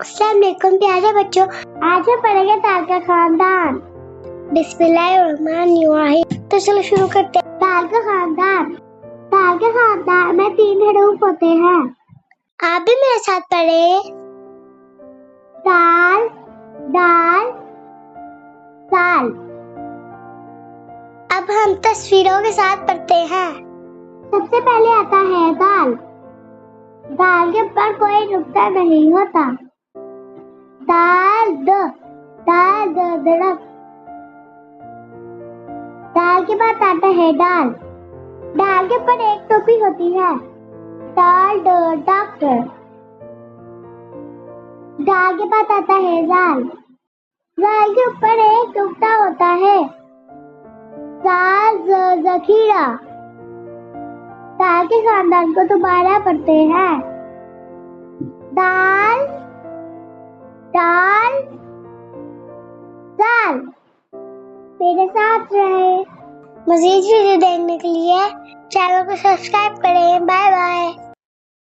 अस्सलाम वालेकुम प्यारे बच्चों, आज हम पढ़ेंगे दाल का खानदान। बिस्मिल्लाहिर्रहमानिर्रहीम। तो चलो शुरू करते हैं। दाल का खानदान। दाल के खानदान में 3 हरूफ होते हैं। आप भी मेरे साथ पढ़े। दाल, दाल, दाल। अब हम तस्वीरों के साथ पढ़ते हैं। सबसे पहले आता है दाल। दाल के ऊपर कोई नुक्ता नहीं होता। दाल द दड़क। दाल के बाद आता है दाल। दाल के ऊपर एक टोपी होती है। दाल द डॉक्टर। दाल के बाद आता है दाल। दाल के ऊपर एक नुक्ता होता है। दाल जखीरा। दाल के खानदान को दोबारा पढ़ते हैं। दाल, दाल, दाल। मेरे साथ रहे। मज़ीद वीडियो देखने के लिए चैनल को सब्सक्राइब करें। Bye bye.